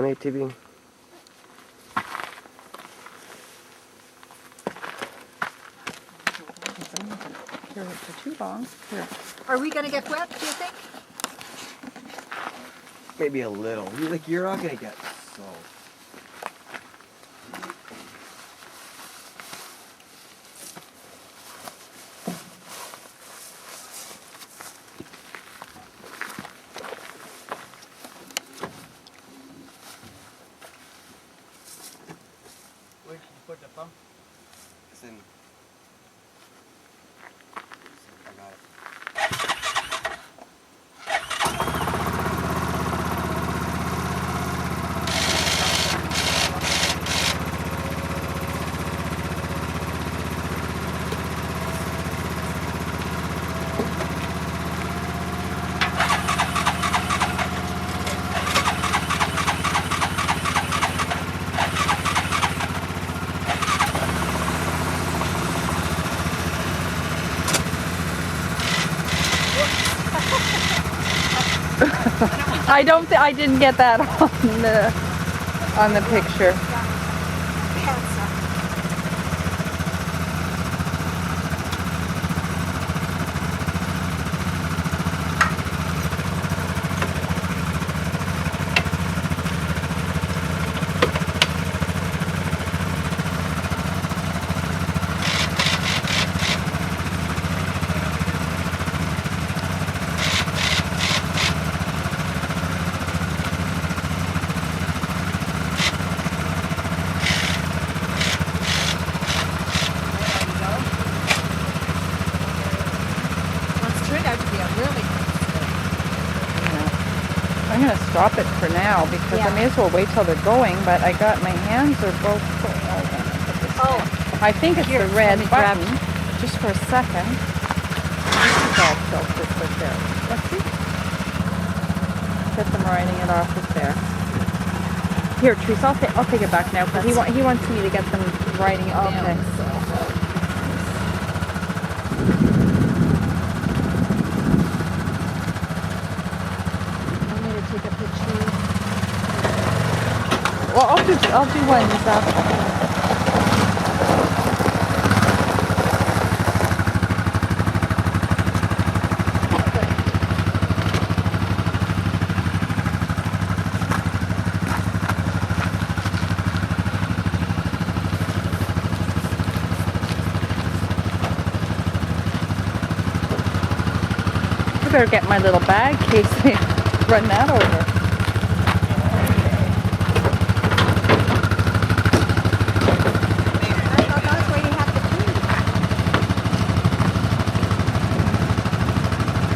ATV. Here for too long. Here. Are we gonna get wet, do you think? Maybe a little. You're not gonna get so. Where did you put the pump? It's in. I got it. I didn't get that on the picture. I'm going to stop it for now because I may as well wait till they're going, but my hands are both full. Oh, I think it's the red button. Just for a second. This is all tilted right there. Let's see. Get them writing it off right there. Here, Teresa, I'll take it back now because he wants me to get them writing it down. Well, I'll do one this afternoon. I better get my little bag in case they run that over.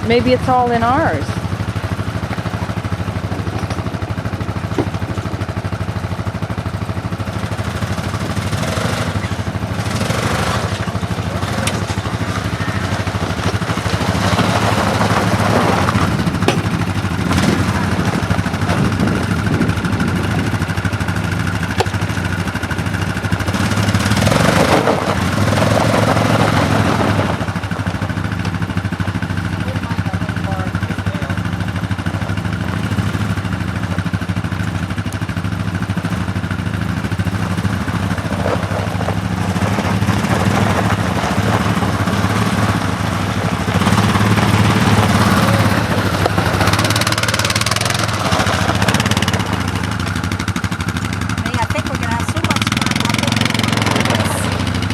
Maybe it's all in ours.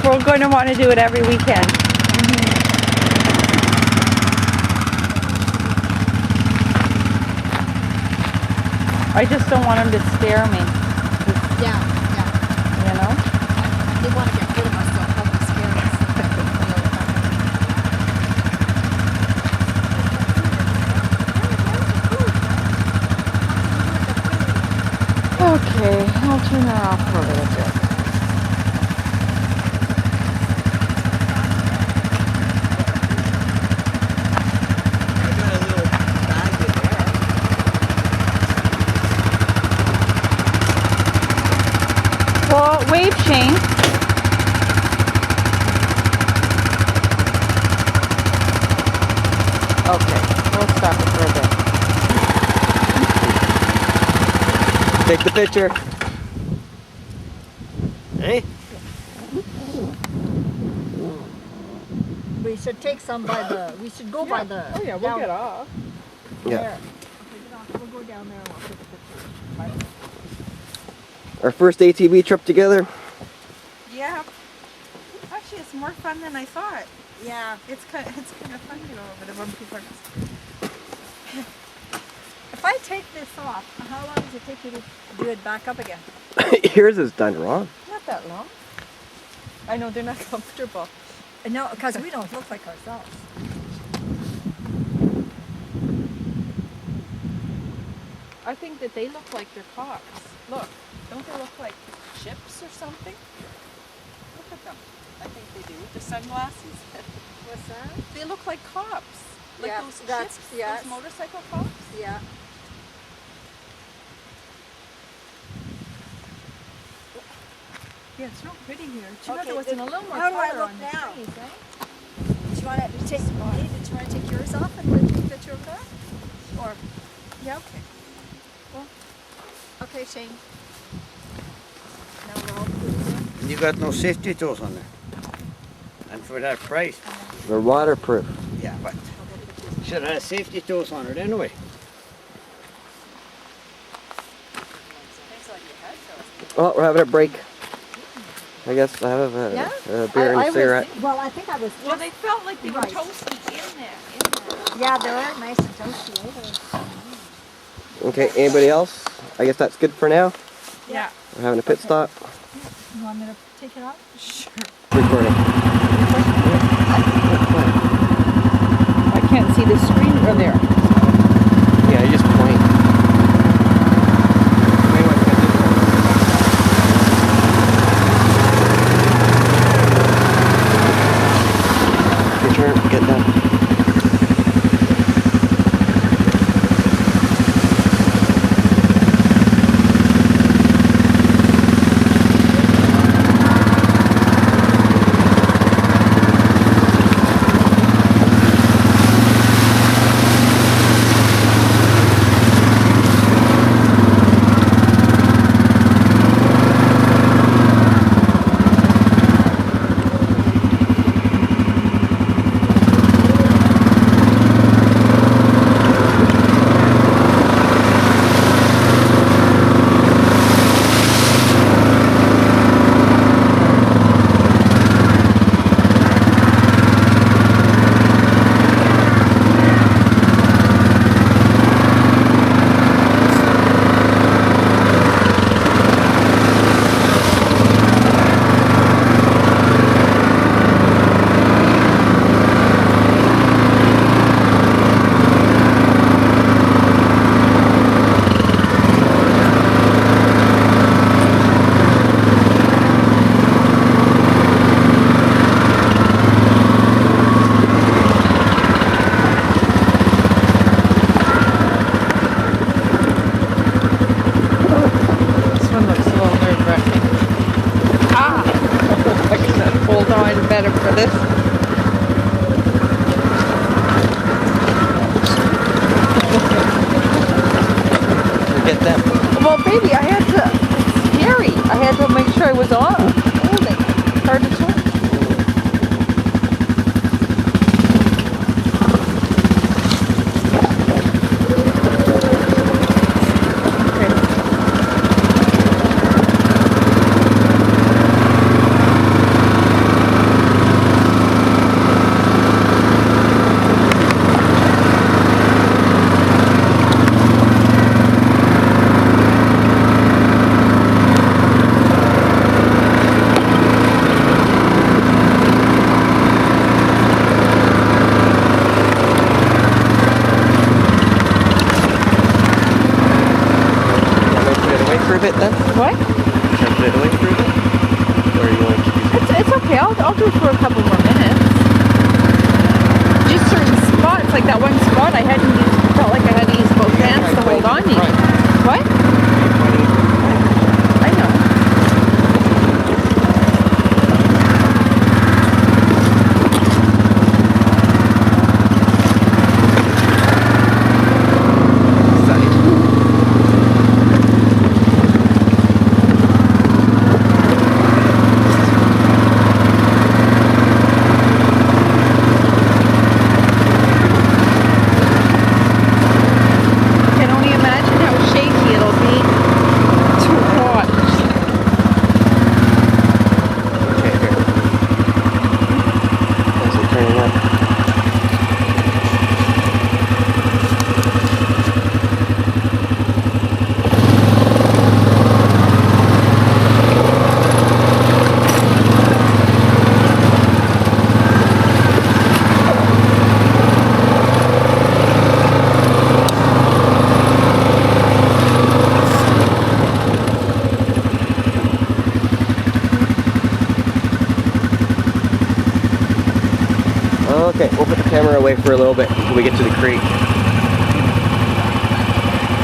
We're going to want to do it every weekend. I just don't want them to scare me. Yeah. You know? They want to get rid of us, so help us scare us. Okay, I'll turn that off for a little bit. Well, wave chain. Okay, we'll stop it for a bit. Take the picture. Hey? We should take some by the, we should go by the. Oh yeah, we'll down get off. Yeah. there. Okay, get off. We'll go down there and we'll take a picture. Our first ATV trip together. Yeah. Actually, it's more fun than I thought. Yeah. It's kind of fun, you know, over the when people are. If I take this off, how long does it take you to do it back up again? Yours is done wrong. Not that long. I know they're not comfortable. No, because we don't look like ourselves. I think that they look like they're cops. Look, don't they look like ships or something? Look at them. I think they do. The sunglasses. What's that? They look like cops. Like Yeah, those that's- ships, yes. those motorcycle cops. Yeah. Yeah, it's real pretty here. Do you Okay, know there was a little more how do I color look on now? the trees, eh? Do you want to take? Hey, did you want to take yours off and we'll take a picture of that? Or Yeah, okay. okay, Shane. Now we're all put in. You got no safety tools on there. And for that price. They're waterproof. Yeah, but should have safety tools on it anyway. Oh, we're having a break. I guess I have a, Yeah? a beer and a cigarette. Well, I think I was. Well, they felt like they were Right. toasty in there. Yeah, they are nice and toasty. Eh? Okay, anybody else? I guess that's good for now. Yeah. We're having a pit stop. You want me to take it off? Sure. Recording. I can't see the screen from there. Yeah, you just point. Your turn, get that. This one looks a little nerve-wracking. Ah! I cannot hold on better for this. Get them. Well, baby, I had to. It's scary. I had to make sure I was on. Holding. Hard to turn. For a bit then? What? Can I put it away for a bit? Or are you going to use it? It's okay. I'll do it for a couple more minutes. Just certain spots, like that one spot, I hadn't used, felt like I had to use both hands to hold on to. What? I know. Okay, we'll put the camera away for a little bit until we get to the creek.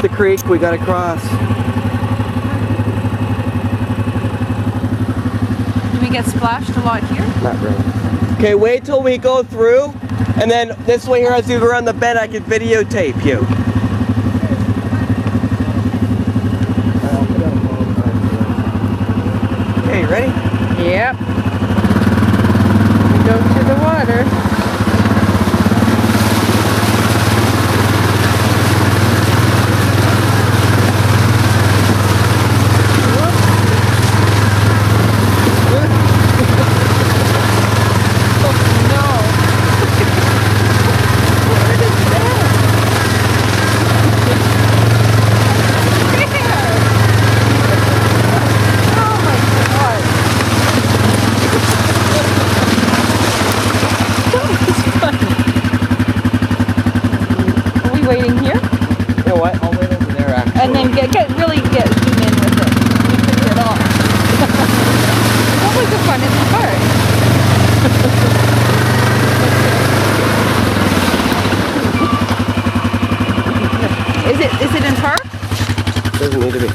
The creek we gotta cross. Do we get splashed a lot here? Not really. Okay, wait till we go through, and then this way here as you go around the bend I can videotape you. Okay, ready? Yep. We go to the water. Waiting here, You know what? I'll wait over there actually. and then really get zoom in with it. You can get off. That was the funnest part. Is it in park? Doesn't need to be.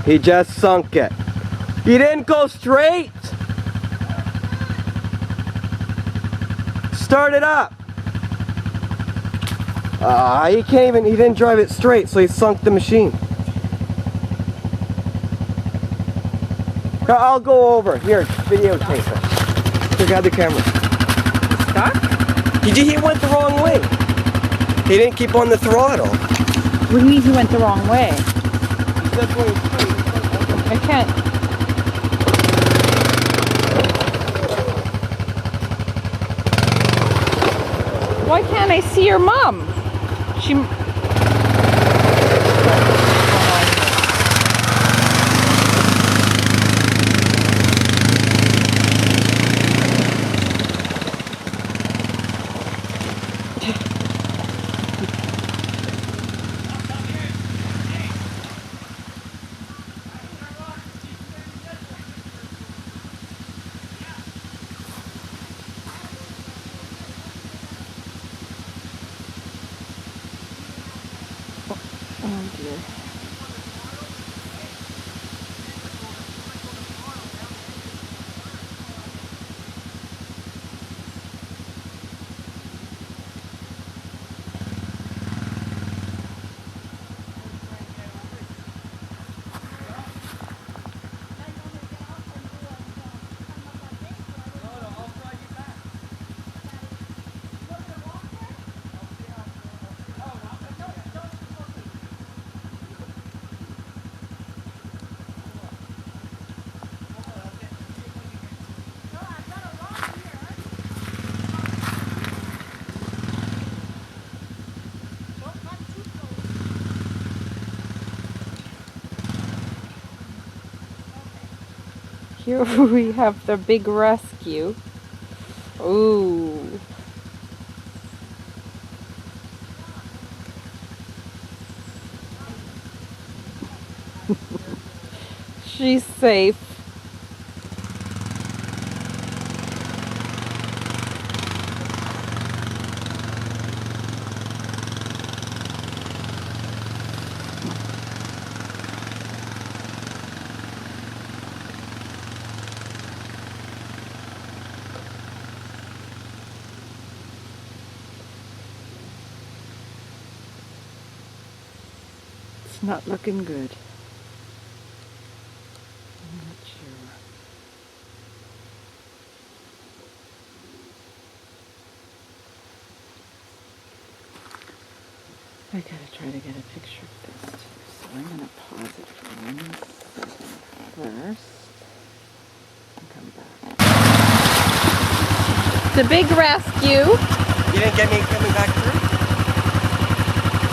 He just sunk it. He didn't go straight. Start it up. He didn't drive it straight, so he sunk the machine. I'll go over. Here, videotape it. Here, grab the camera. Stuck? He went the wrong way. He didn't keep on the throttle. What do you mean he went the wrong way? That's what he's doing. I can't. Why can't I see your mom? She. Oh dear. Here we have the big rescue. Ooh. She's safe. It's not looking good. I'm not sure. I gotta try to get a picture of this too. So I'm gonna pause it for 1 second first and come back. a big rescue. You didn't get me coming back through?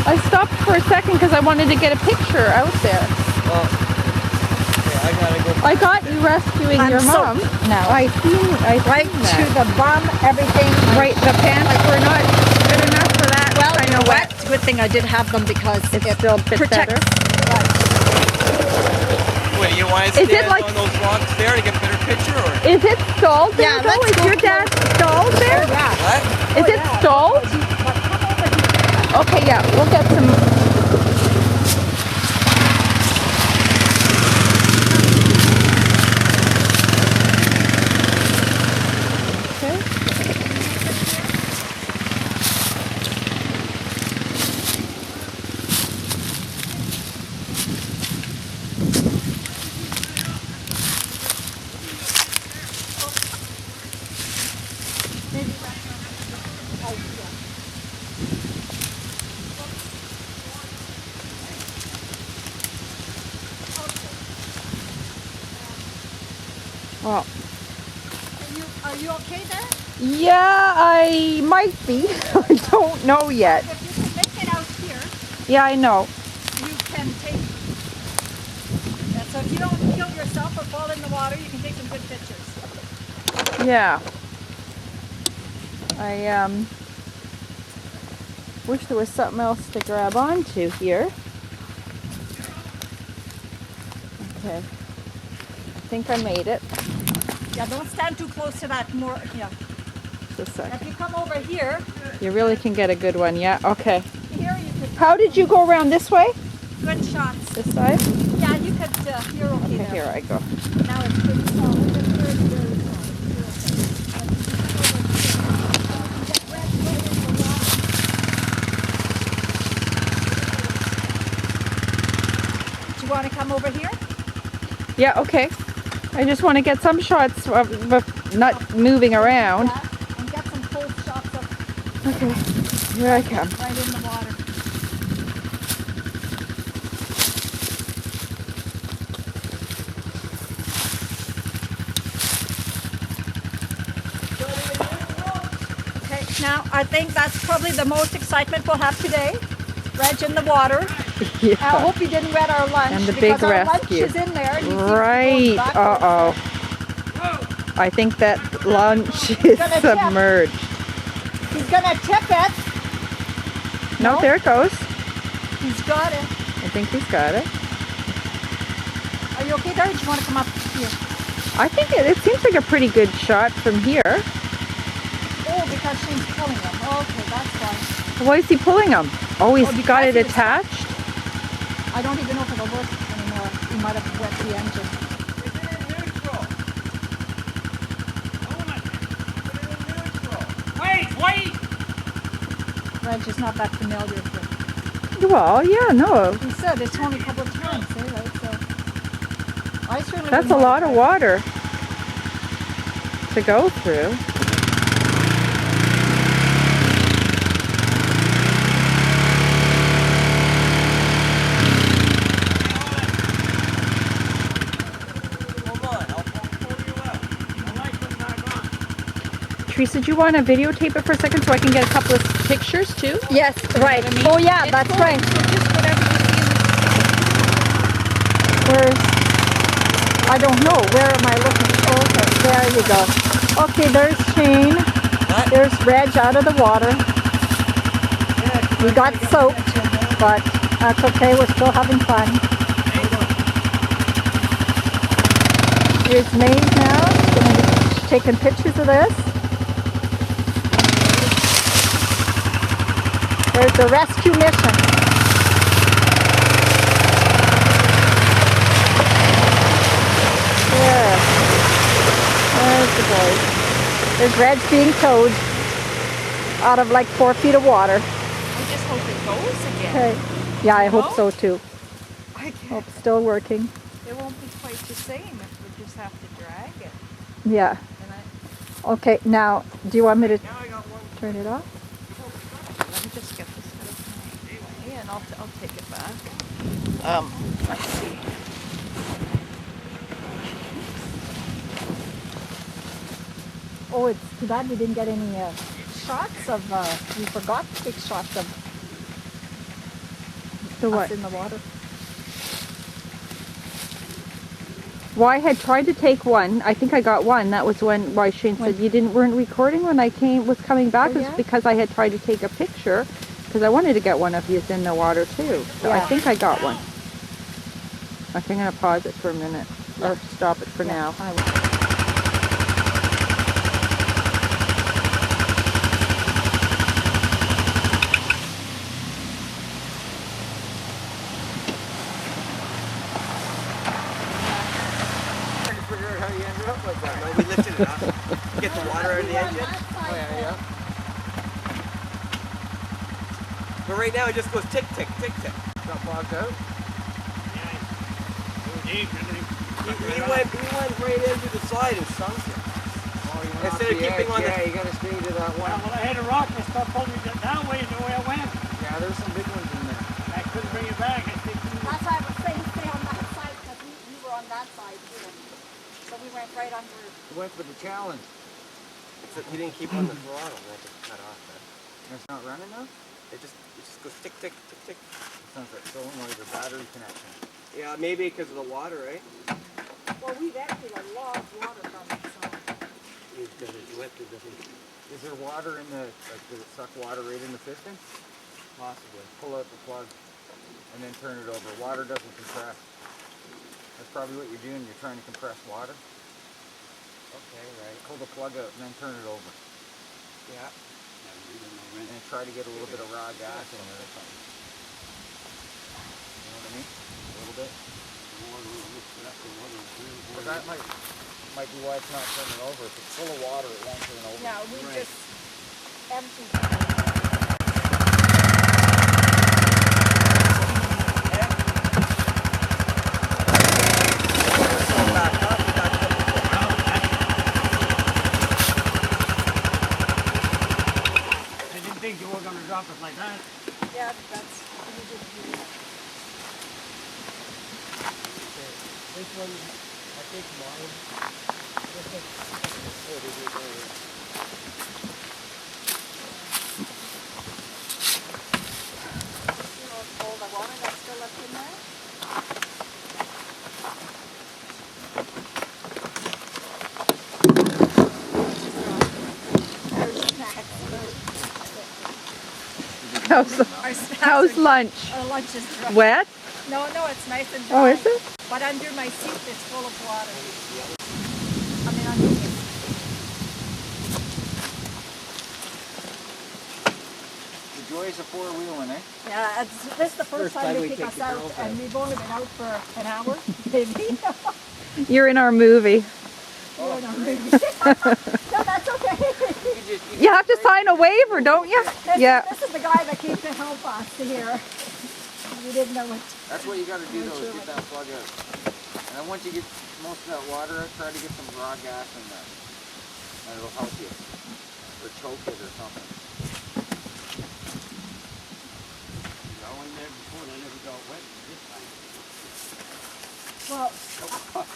I stopped for a second because I wanted to get a picture out there. Well, okay, I gotta go. I got you rescuing I'm your soaked mom. now. I seen Right to that. the bum, everything. Right, the pants were not good enough for that. Well, I you know know what. what? It's a good thing I did have them because It's it still a bit protects. better. Wait, you want to Is it stand like- on those rocks there to get a better picture, or Is it stalled there? Yeah, though? let's Is go your dad stalled there? Yeah. what? Is it stalled? But come over here. Okay, yeah, we'll get some. Okay. Well, Are you okay there? yeah, I might be. I don't know yet. If you can make it out here, Yeah, I know. you can take. Yeah, so if you don't kill yourself or fall in the water, you can take some good pictures. Yeah. I wish there was something else to grab onto here. Okay. I think I made it. Yeah, don't stand too close to that more. Yeah. Just a sec. If you come over here, You really can get a good one, yeah? Okay. here you could How did you go around this way? good shots. This side? Yeah, you could. You're okay, Okay, there. here I go. Now it's pretty solid. It's very, very solid. Do you want to come over here? Yeah, okay. I just want to get some shots of not moving around. Yeah, and get some full shots of Okay, here I come. right in the water. Okay, now I think that's probably the most excitement we'll have today. Reg in the water. I Yeah. hope you didn't wet our lunch. And the because big our rescue. lunch is in there. And he keeps going Right. backwards. Uh-oh. I think that lunch is gonna tip. submerged. He's gonna tip it. No, No. there it goes. He's got it. I think he's got it. Are you okay there? Or do you want to come up here? I think it seems like a pretty good shot from here. Oh, because she's pulling him. Okay, that's why. Why is he pulling them? Oh, he's because got it he was- attached? I don't even know if it'll work anymore. He might have wet the engine. Wait! Reg is not that familiar with it. Well, yeah, no. He said it's only a couple of times, eh, right? So I certainly That's a wouldn't lot mind of that. water to go through. Hold on, I'll pull you out. The lights are back on. Teresa, do you want to videotape it for a second so I can get a couple of pictures too? Yes, right. what I mean? Oh yeah, It's that's going, right. so just whatever you Where's, I don't know. Where am I looking? Oh, okay, there you go. Okay, there's Shane. What? There's Reg out of the water. We got soaked, but that's okay. We're still having fun. Here's Maeve now. She's gonna be taking pictures of this. There's the rescue mission. There. There's the boys. There's Reg being towed out of like 4 feet of water. I just hope it goes again. Okay. Yeah, I hope so too. I can't. Hope it's still working. It won't be quite the same if we just have to drag it. Yeah. And I, Okay, now, do you want me to Now I got one. turn it off? let me just get this out of my way and I'll take it back. Let's see. Oh, it's too bad we didn't get any shots of, we forgot to take shots of The us what? in the water. Well, I had tried to take one. I think I got one. That was why Shane said you weren't recording when I was coming back. Oh, It yeah? was because I had tried to take a picture because I wanted to get one of you in the water too. So I Yeah. think I got one. Okay, I'm gonna pause it for a minute or stop it for now. I will. I can figure out how you ended up like that. No, we lifted it up. Get the water out of the engine. Oh, yeah. But right now it just goes tick, tick, tick, tick. Got bogged out. He went right into the side and sunk it. Oh, you went off Instead of the keeping edge. on the- Yeah, you gotta stay to that one. Well, I hit a rock and started pulling me that way, the way I went. Yeah, there's some big ones in there. I couldn't bring it back. I think That's why I was saying stay on that side because we were on that side too. So we went right under. You went for the challenge. Except he didn't keep on the throttle. That just cut off. It's not running now? It just goes tick, tick, tick, tick. It sounds like solenoid or battery connection. Yeah, maybe because of the water, right? Well, we've emptied a lot of water from it, so. Is there water in the, like, does it suck water right in the piston? Possibly. Pull out the plug and then turn it over. Water doesn't compress. That's probably what you're doing. You're trying to compress water. Okay, right. Pull the plug out and then turn it over. Yeah. And try to get a little bit of raw gas in there or something. You know what I mean? A little bit. But that might be why it's not turning over. If it's full of water, it won't turn over. Yeah, we just emptied. I didn't think you were going to drop it like that. Yeah, that's. We didn't do that. This one, I think mine. You know, all the water that's still left in there. There's snacks. Our snacks How's are- lunch? Our lunch is dry. Wet? No, it's nice and dry. Oh, is it? But under my seat, it's full of water. I mean, underneath. The joys of four-wheeling, eh? Yeah, this is the first time they take us out, and we've only been out for an hour, maybe. You're in our movie. Oh, no, maybe. No, that's okay. You have to sign a waiver, don't you? Yeah. This is the guy that came to help us here. We didn't know it. That's what you got to do though, is get that plug out. And then once you get most of that water out, try to get some raw gas in there. And it'll help you. Or choke it or something. I went there before, they never got wet this time. Well,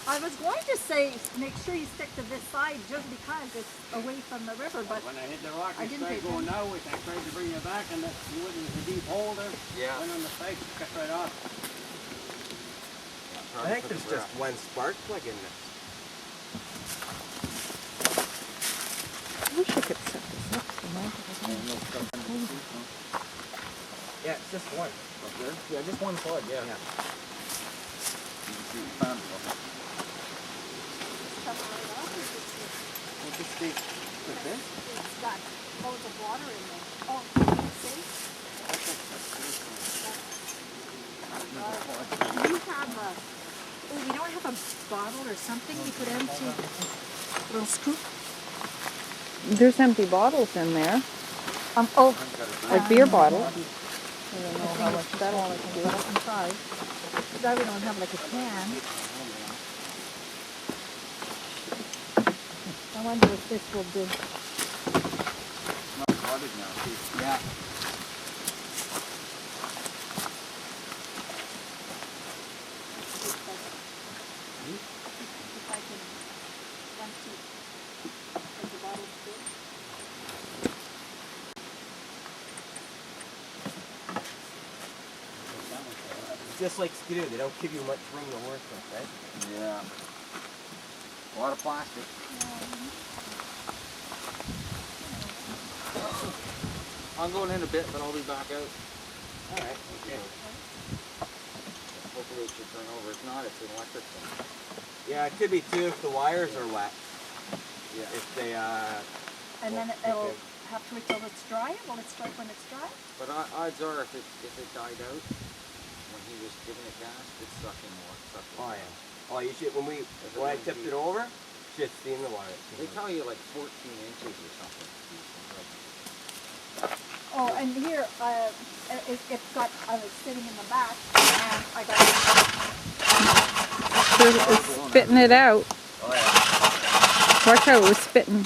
I was going to say, make sure you stick to this side just because it's away from the river, but When I hit the rock I and didn't started pay going that way, I tried to bring you back and it wasn't a deep hole there. Yeah. Went on the spike, cut right off. I think there's just one spark plug in this. I wish I could set this up so Yeah, it's just one. Up there? Yeah, just one plug, yeah. Yeah. You can see you found it. come right off. What's this steak? Like this? It's got loads of water in there. Oh, see? Do you have a, oh, you don't have a bottle or something you could empty? A little scoop? There's empty bottles in there, Oh, like beer bottles. I don't know how much that all I can do. I can try. Now we don't have like a can. I wonder if this will do. Not flooded now, see? Yeah. If I can, once you take the bottle. just like Skidoo. They don't give you much room to work with, right? Yeah. A lot of plastic. I'm going in a bit, but I'll be back out. Alright, okay. Hopefully it should turn over. If not, it's an electric thing. Yeah, it could be too if the wires are wet. Yeah. If they, And then it'll have to wait till it's dry? Will it strike when it's dry? But odds are, if it died out when he was giving it gas, it's sucking more. Oh yeah. Oh, you should, when I tipped it over, you should see in the wire. They tell you like 14 inches or something. Oh, and here, it's got, I was sitting in the back, and I got It's spitting it out. Oh yeah. Watch out, it was spitting.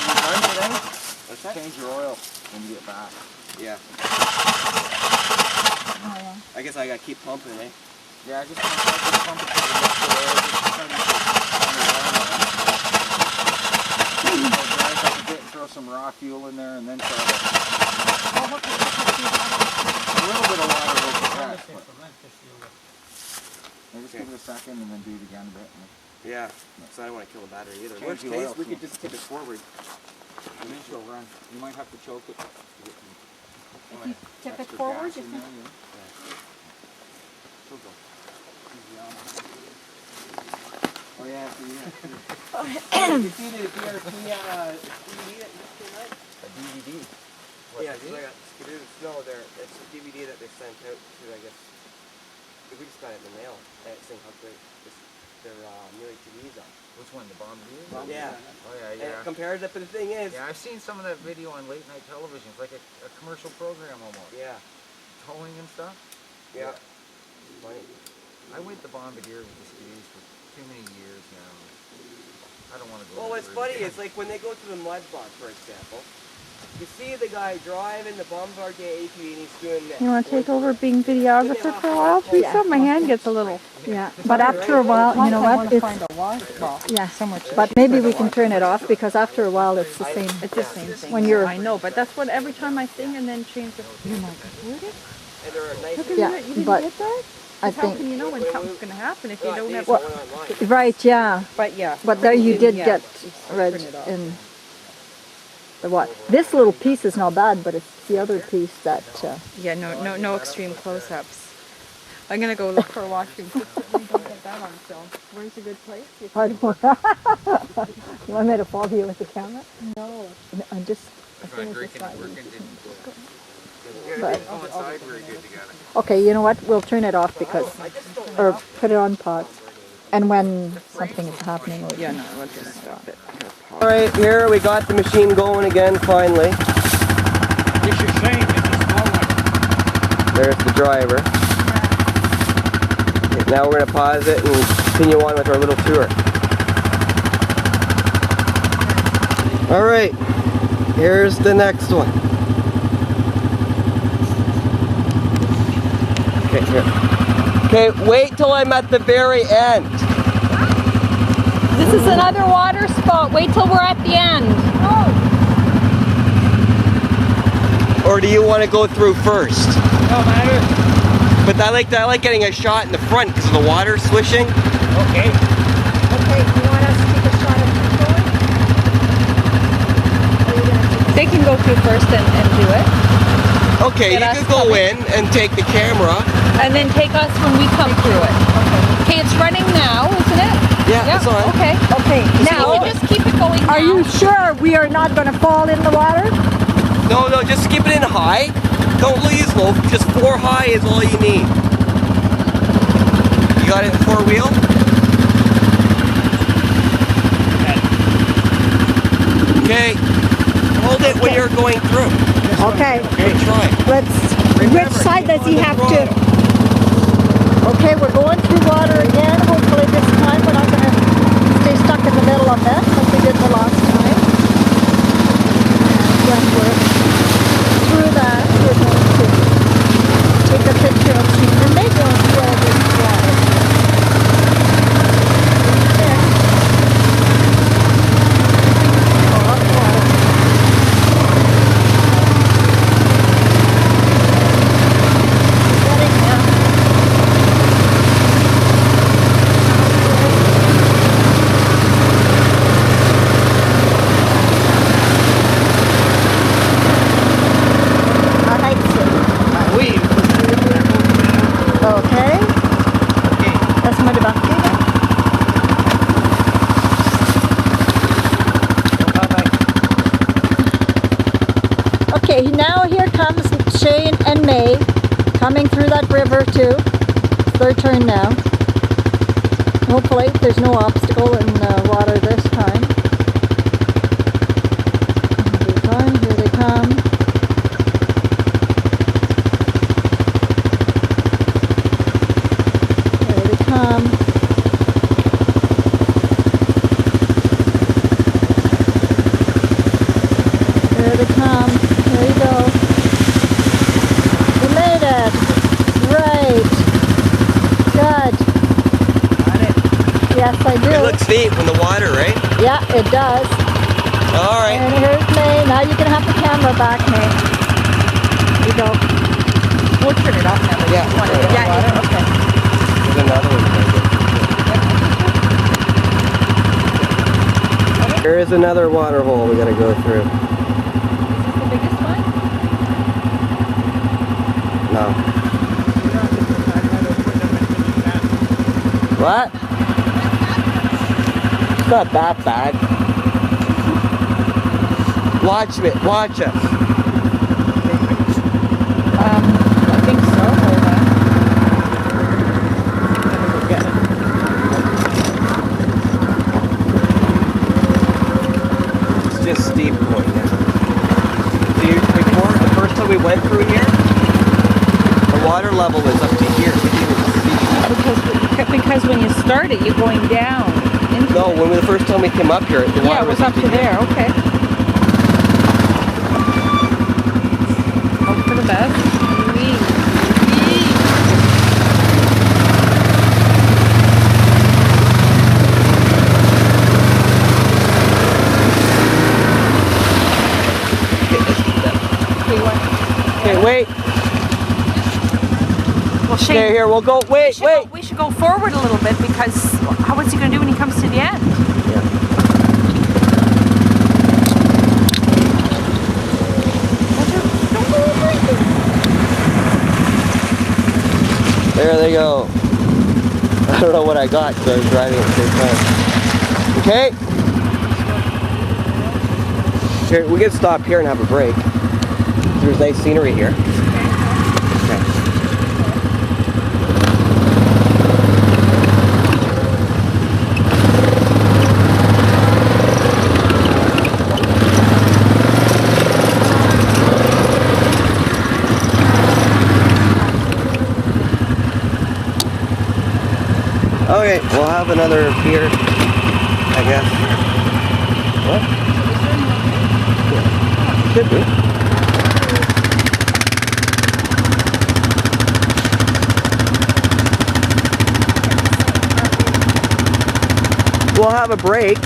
What's that? Change your oil when you get back. Yeah. I guess I gotta keep pumping, eh? Yeah, just pump it to the next oil. Just turn it drive up a bit and throw some raw fuel in there and then try to... A little bit of water will protect. Just give it a second and then do it again a bit. Yeah. So I don't want to kill the battery either. Change Worst the case, oil we too. could just tip it forward. And then she'll run. You might have to choke it. To get If you tip it extra forward, gas you in can... there, yeah. She'll go. Oh yeah, so You see the DRP DVD that you just came out? a DVD. Yeah, just like a Skidoo. No, it's a DVD that they sent out to, I guess, we just got it in the mail. Saying how great their new ATVs are. Which one? The bomb view? Yeah. Oh yeah, And yeah. it compares it, but the thing is, Yeah, I've seen some of that video on late night television. It's like a commercial program almost. yeah, Towing and stuff. yeah. Funny. I went to Bombardier with the skis for too many years now. I don't want to go. Well, what's funny is like when they go to the mud bar, for example, you see the guy driving the Bombardier ATV and he's doing this. You want to take over being videographer for a while, Teresa? My hand gets a little... Yeah, but after a while, you know what? It's yeah, but maybe we can turn it off because after a while it's the same. It's the same thing. When you're I know, but that's what every time I sing and then change the... You're like, what is... And they're a nice. Yeah, You didn't but get that? I How can think you know when something's going to happen if you don't have... Well, online. right, yeah. But yeah. But there you did Yeah. get red Turn it off. in the what? This little piece is not bad, but it's the other piece that. Yeah, no extreme close-ups. I'm going to go look for a washroom system. We don't get that on film. Where's a good place? You want me to follow you with the camera? No. I'm just. Drinking and working didn't But- coincide very good together. Okay, you know what? We'll turn it off because, or put it on pause. And when something is happening, we'll Yeah, no, we'll just stop it. All right, here we got the machine going again. Finally, It's your shame, it's a small one. there's the driver. Okay, now we're gonna pause it and continue on with our little tour. All right, here's the next one. Okay, here. Okay, wait till I'm at the very end. This is another water spout. Wait till we're at the end. Or do you want to go through first? No matter. But I like getting a shot in the front because of the water swishing. Okay. Okay, you want us to take a shot of you going? They can go through first and do it. Okay, Get you us could go in and take the camera. And then take us when we come through it. Okay, it's running now, isn't it? Yeah, it's on. Okay. Okay, So you now, can just keep it going are now. you sure we are not going to fall in the water? No, just keep it in high. Don't lose low. Just 4 high is all you need. You got it in 4 wheel? Okay. Hold it when you're going through. Okay, Good try. which side does he have to? Okay, we're going through water again. Hopefully this time we're not going to stay stuck in the middle of this like we did the last time. And when we're through that, we're going to take a picture of Steve. And maybe I'll see all this water. There. Oh, that's water. coming through that river too. It's their turn now. Hopefully there's no obstacle in water this time. Here they come. Here they come. Here they come. There you go. You made it. Great. Good. Got it. Yes, I do. It looks neat from the water, right? Yeah, it does. All right. And here's May. Now you can have the camera back, May. Here you go. We'll turn it off now. Yeah, Want to right. get water? Okay. There's another one. There is another water hole we gotta go through. Is this the biggest one? No. What? It's not that bad. Watch it. Watch us. I think so. Hold on. Let me go get it. It's just steep point now. See, before, the first time we went through here, the water level was up to here. We didn't even see. Because when you start it, you're going down. Into No, it. when the first time we came up here, the water Yeah, it was up to there. Okay. Hope for the best. Wee. Okay, wait. Well, Shane, Okay, here, we'll go. Wait, wait. we should go forward a little bit because how is he going to do when he comes to the end? There they go. I don't know what I got because I was driving at the same time. Okay. Here, we can stop here and have a break. There's nice scenery here. Okay. Okay, we'll have another beer, I guess. What? Could be. We'll have a break.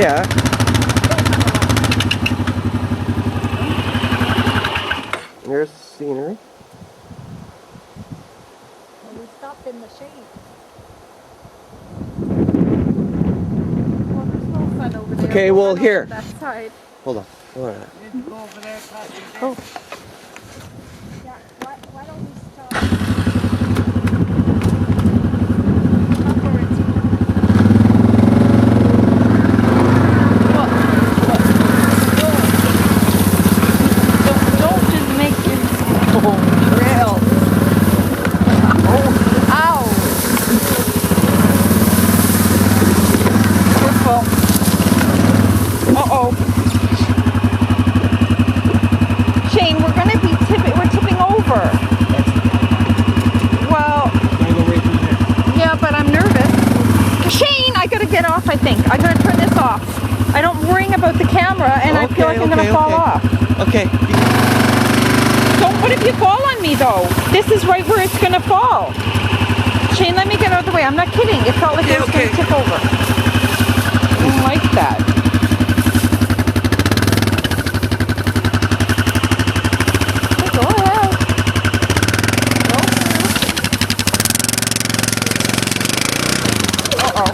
Yeah. Here's the scenery. And we stopped in the shade. Well, there's no fun over there. Okay, Go well, on here. over that side. Hold on. Hold on. Go over there, past the Oh. Yeah, why don't we stop? Don't just make it trail. Oh, ow. Careful. Uh-oh. Shane, we're gonna be we're tipping over. Well, yeah, but I'm nervous. Shane, I gotta get off, I think. I'm gonna turn this off. I don't worrying about the camera and I feel like I'm gonna fall off. Okay. Don't, what if you fall on me though? This is right where it's gonna fall. Shane, let me get out of the way. I'm not kidding. It felt like it was gonna tip over. I don't like that. Go ahead. Go through. Uh-oh.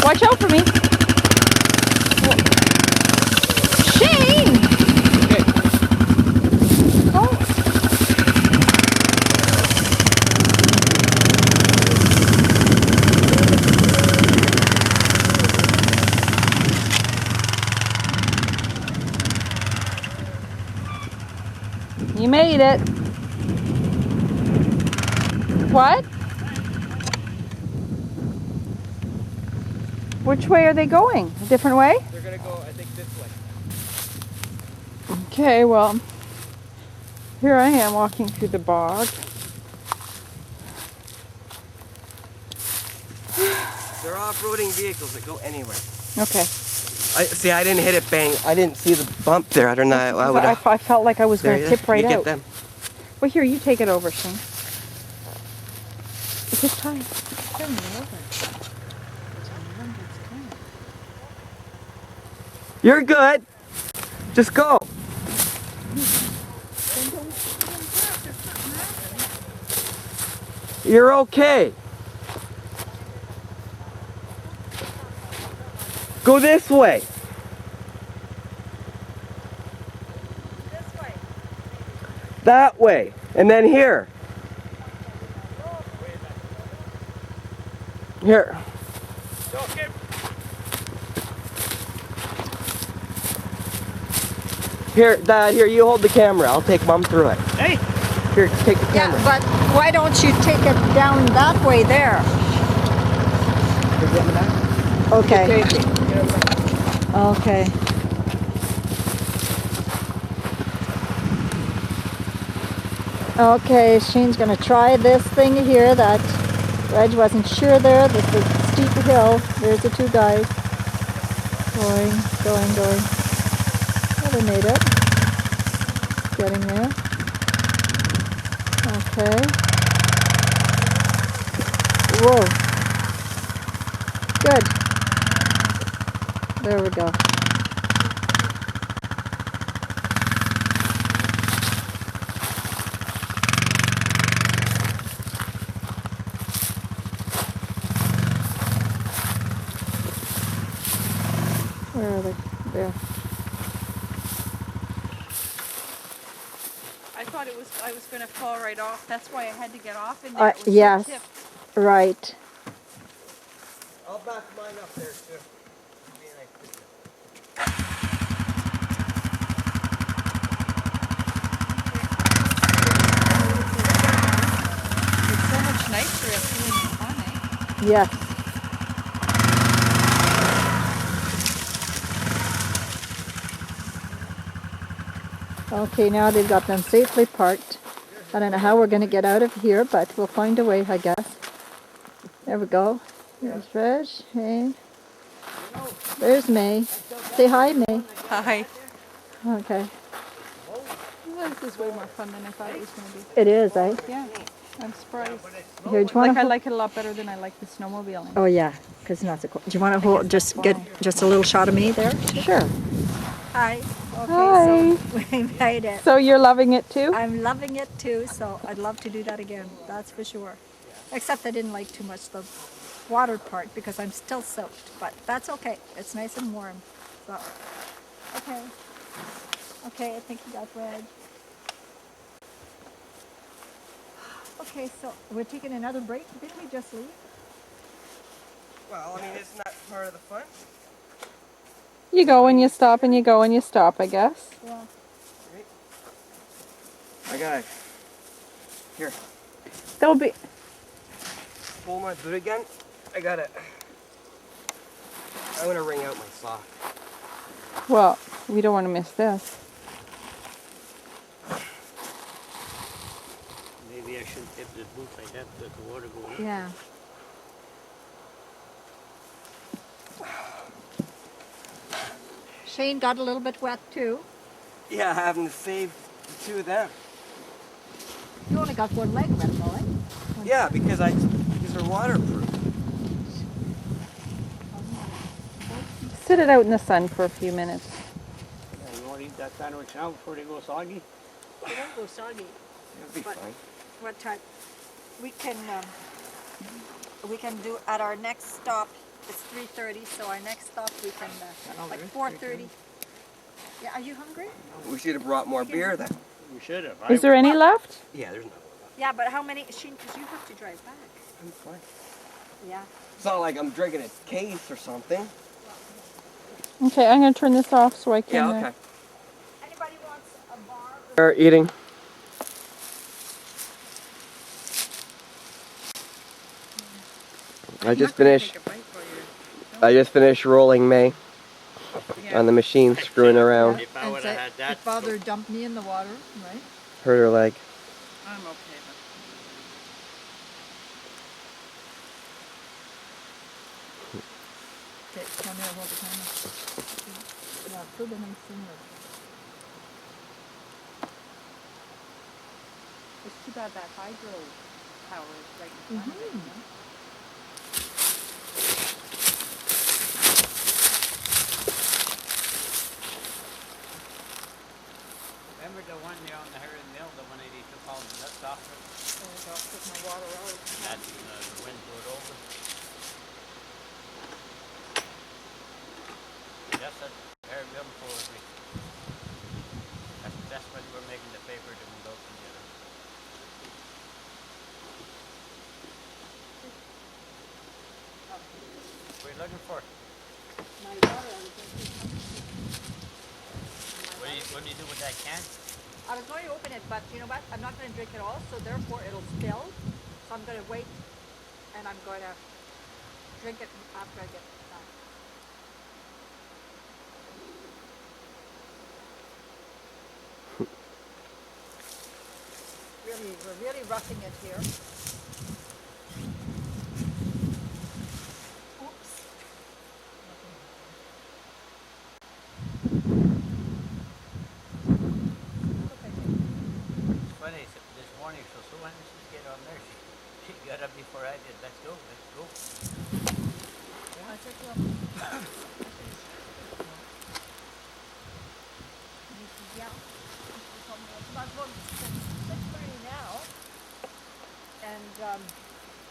Watch out for me. Shane! Oh. You made it. What? Which way are they going? A different way? They're gonna go, I think, this way. Okay, well, here I am walking through the bog. They're off-roading vehicles that go anywhere. Okay. I didn't hit it bang. I didn't see the bump there. I don't know. I would have. I felt like I was going to tip right you out. Get them. Well, here, you take it over, Shane. Just tie it. Turn me over. You're good. Just go. You're okay. Go this way. This way. That way. And then here. Here. Here, Dad, here, you hold the camera. I'll take Mom through it. Hey! Here, take the Yeah, camera. but why don't you take it down that way there? Okay. Take it. Okay. Okay, Shane's gonna try this thing here that Reg wasn't sure there. This is a steep hill. There's the two guys. Going. Oh, they made it. Getting there. Okay. Whoa. Good. There we go. Where are they? There. I thought I was going to fall right off. That's why I had to get off in there. It was so Yes. tipped. Right. I'll back mine up there, too. It's so much nicer at doing the fun, eh? Yes. Okay, now they've got them safely parked. I don't know how we're going to get out of here, but we'll find a way, I guess. There we go. There's Reg. Hey. There's May. Say hi, May. Hi. Okay. This is way more fun than I thought it was going to be. It is, eh? Yeah, I'm surprised. Here, do you want I to? like it a lot better than I like the snowmobiling. Oh yeah, because it's not so cool. Do you want to hold? Just get just a little shot of me there. Sure. Hi. Okay, Hi. so we made it. So you're loving it too? I'm loving it too, so I'd love to do that again, that's for sure. Except I didn't like too much the water part because I'm still soaked, but that's okay. It's nice and warm. So, okay. Okay, I think you got Reg. Okay, so we're taking another break. Didn't we just leave? Well, I mean, isn't that part of the fun? You go and you stop and you go and you stop, I guess. Yeah. I got it. Here, There'll be... pull my boot again. I got it. I'm gonna wring out my sock. Well, we don't want to miss this. Maybe I shouldn't tip the boot like that, let the water go in. Yeah. Shane got a little bit wet too. Yeah, having to save the two of them. You only got one leg wet, boy. Yeah, because they're waterproof. Sit it out in the sun for a few minutes. Yeah, you want to eat that sandwich now before they go soggy? It won't go soggy. It'll be But- fine. What time? We can do at our next stop. It's 3:30, so our next stop we can like 4:30. Yeah, are you hungry? We should have brought more beer then. We should have. Is there any left? Yeah, there's no. Yeah, but how many? Shane, because you have to drive back. I'm fine. Yeah. It's not like I'm drinking a case or something. Okay, I'm going to turn this off so I can... Yeah, okay. Anybody wants a bar? They're eating. I just finished rolling May on the machine, screwing around. If I would have had that, Your father dumped me in the water, right? Hurt her leg. I'm okay. Okay, come here, hold the camera. Yeah, put them in similar. It's too bad that hydro power is right in front of it, you know? remember the one there on the Herring Mill, the one that he took all the nuts off of? I'll put my water out. That's the wind blew it over. Just at Herring Mill before we. That's when we're making the paper to move out together. What are you looking for? My water, What do you do with that can? I was going to open it, but you know what? I'm not going to drink it all, so therefore it'll spill. So I'm going to wait, and I'm going to drink it after I get done. We're really roughing it here. Oops. It's funny, this morning, so when did she get on there? She got up before I did. Let's go, let's go. I took you up. Yeah. But look, it's 6:30 now, and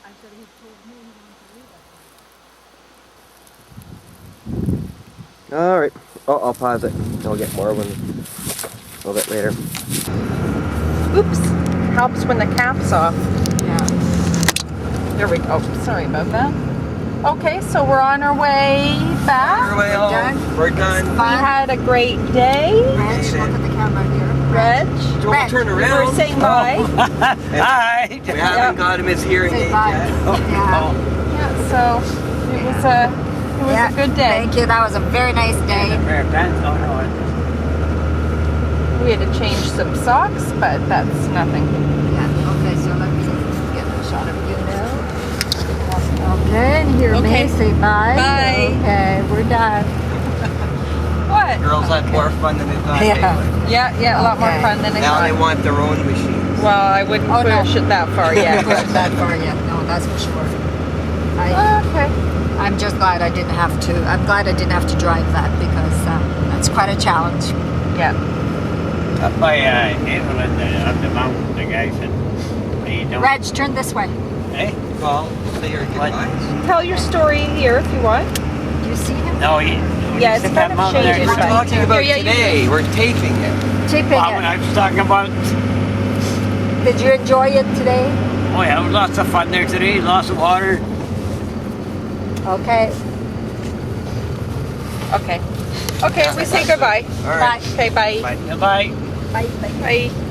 actually he told me he wanted to leave us. Alright. Oh, I'll pause it. I'll get more when a little bit later. Oops. Helps when the cap's off. Yeah. There we go. Sorry about that. Okay, so we're on our way back. We're done? We're done. We had a great day. Reg, look at the camera here. Reg, Don't turn we around. were saying bye. Hi! We haven't got him his hearing Say aid bye. yet. Yeah. Yeah, so it was a good day. Thank you. That was a very nice day. Pair of pants? Oh, no. We had to change some socks, but that's nothing. Yeah. Okay, so let me get a shot of you now. Okay, and here Okay. May say bye. Bye. Okay, we're done. What? Girls had more fun than they thought they Yeah. would. Yeah, a lot more Okay. fun than I Now thought. they want their own machines. Well, I wouldn't Oh, no. push it that far yet. Not that far yet. No, that's for sure. Okay. I'm just glad I didn't have to. I'm glad I didn't have to drive that because that's quite a challenge. Yeah. Up by Havel up the mountain, the guy said, hey, don't. Reg, turn this way. Eh? Well, say your goodbyes. Tell your story here if you want. Do you see him? No, he. Yeah, it's kind of shaded, We're but- talking about Here, yeah, you today. We're taping it. Taping Well, when it. I was talking about, Did you enjoy it today? oh yeah, lots of fun there today, lots of water. Okay. Okay. Okay, we say goodbye. All right. Bye. Okay, bye. Bye. Bye. Bye. Bye. Bye.